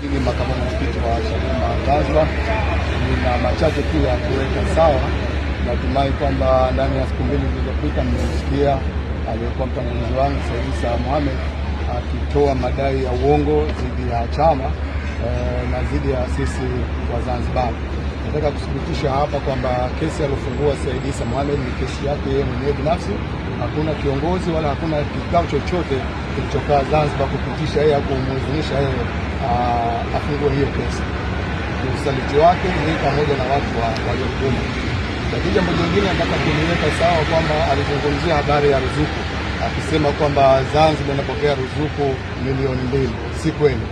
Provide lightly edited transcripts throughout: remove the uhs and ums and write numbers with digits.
Mimi makamu mwenyekiti wa Chadema Zanzibar, nina machache tu ya kuweka sawa. Natumai kwamba ndani ya siku mbili zilizopita mmesikia aliyekuwa mtangulizi wangu Said Issa Mohamed akitoa madai ya uongo dhidi ya chama na dhidi ya sisi wa Zanzibar. Nataka kuthibitisha hapa kwamba kesi aliyofungua Said Issa Mohamed ni kesi yake yeye mwenyewe binafsi. Hakuna kiongozi wala hakuna kikao chochote kilichokaa Zanzibar kupitisha yeye au kumwidhinisha yeye afungue hiyo kesi. Ni usaliti wake ni pamoja na watu waliogoma. Lakini jambo jingine nataka kuniweka sawa kwamba alizungumzia habari ya ruzuku akisema kwamba Zanzibar inapokea ruzuku milioni 2. Si kweli.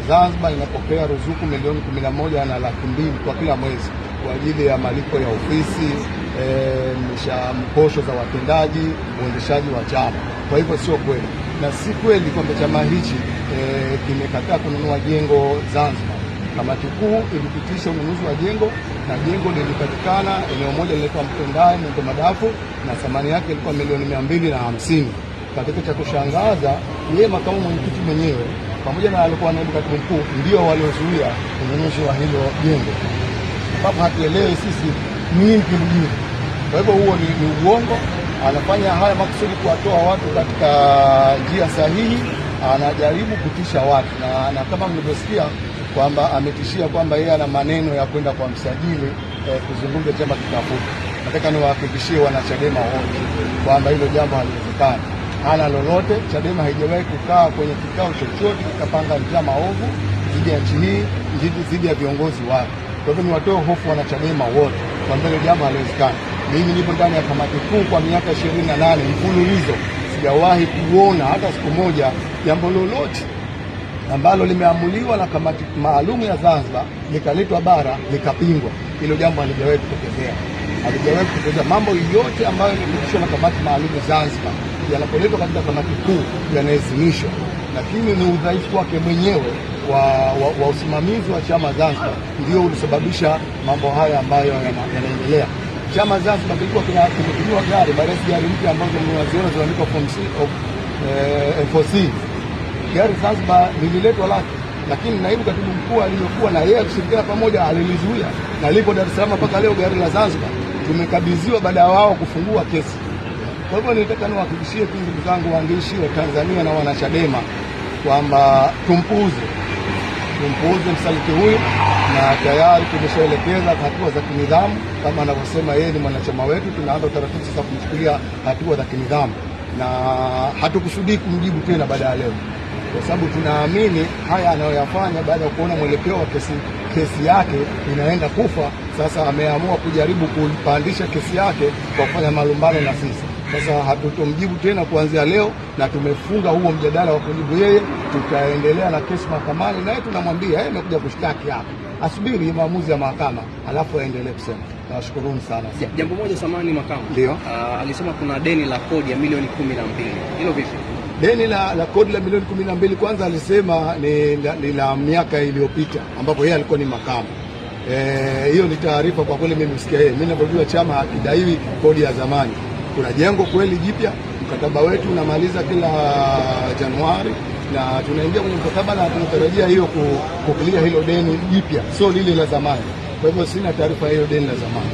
Zanzibar inapokea ruzuku milioni 11.2 kwa kila mwezi kwa ajili ya malipo ya ofisi, posho za watendaji, uendeshaji wa chama. Kwa hivyo sio kweli, na si kweli kwamba chama hichi kimekataa kununua jengo Zanzibar. Kamati kuu ilipitisha ununuzi wa jengo na jengo lilipatikana eneo moja linaitwa Mtendai Mwembe Madafu na thamani yake ilikuwa milioni 250. Katika cha kushangaza, yeye makamu mwenyekiti mwenyewe pamoja na alikuwa naibu katibu mkuu ndio waliozuia ununuzi wa hilo jengo, sababu hatuelewi sisi nini kimjini. Kwa hivyo huo ni uongo. Anafanya haya makusudi kuwatoa watu katika njia sahihi, anajaribu kutisha watu na kama mlivyosikia kwamba ametishia kwamba yeye ana maneno ya kwenda kwa msajili kuzungumza chama kitafuta. Nataka niwahakikishie wanachadema wote kwamba hilo jambo haliwezekani. Hana lolote. Chadema haijawahi kukaa kwenye kikao chochote kikapanga njama ovu dhidi ya nchi hii, dhidi ya viongozi wake. Kwa hivyo niwatoe hofu wanachadema wote kwamba hilo jambo haliwezekani. Mimi nipo ndani ya kamati kuu kwa miaka 28 mfululizo, sijawahi kuona hata siku moja jambo lolote ambalo limeamuliwa na kamati maalum ya Zanzibar likaletwa bara likapingwa. Hilo jambo halijawahi kutokezea. Halijawahi kutokezea. Mambo yote ambayo yamepitishwa na kamati maalum ya Zanzibar yanapoletwa katika kamati kuu yanaheshimishwa, lakini ni udhaifu wake mwenyewe wa usimamizi wa chama Zanzibar ndio ulisababisha mambo haya ambayo yanaendelea. Chama Zanzibar kilikuwa kimetumiwa gari, gari mpya ambazo mnaziona zinaandikwa Form C of FOC. Gari Zanzibar lililetwa lake, lakini naibu katibu mkuu aliyokuwa na yeye kushirikiana pamoja alilizuia, na lipo Dar es Salaam mpaka leo gari la Zanzibar tumekabidhiwa baada ya wao kufungua kesi. Kwa hivyo nilitaka niwahakikishie tu ndugu zangu waandishi wa Tanzania na wanachadema kwamba tumpuuze msaliti huyu, na tayari tumeshaelekeza hatua za kinidhamu. Kama anavyosema yeye ni mwanachama wetu, tunaanza utaratibu sasa kumchukulia hatua za kinidhamu, na hatukusudii kumjibu tena baada ya leo, kwa sababu tunaamini haya anayoyafanya baada ya kuona mwelekeo wa kesi yake inaenda kufa. Sasa ameamua kujaribu kupandisha kesi yake kwa kufanya malumbano na sisi. Sasa hatutomjibu tena kuanzia leo, na tumefunga huo mjadala wa kujibu yeye. Tutaendelea na kesi mahakamani, naye tunamwambia yeye amekuja kushtaki hapa, asubiri maamuzi ya mahakama alafu aendelee kusema. Nawashukuruni sana. Jambo moja samani makamu. Ndio. Alisema kuna deni la kodi ya milioni 12. Hilo vipi? Deni la kodi la milioni 12 kwanza alisema ni la miaka iliyopita ambapo yeye alikuwa ni makamu. Hiyo ni taarifa kwa kweli mimi msikia yeye. Mimi ninapojua chama hakidaiwi kodi ya zamani. Kuna jengo kweli jipya, mkataba wetu unamaliza kila Januari na tunaingia kwenye mkataba na tunatarajia hiyo kukilia hilo deni jipya, sio lile la zamani. Kwa hivyo sina taarifa hiyo deni la zamani.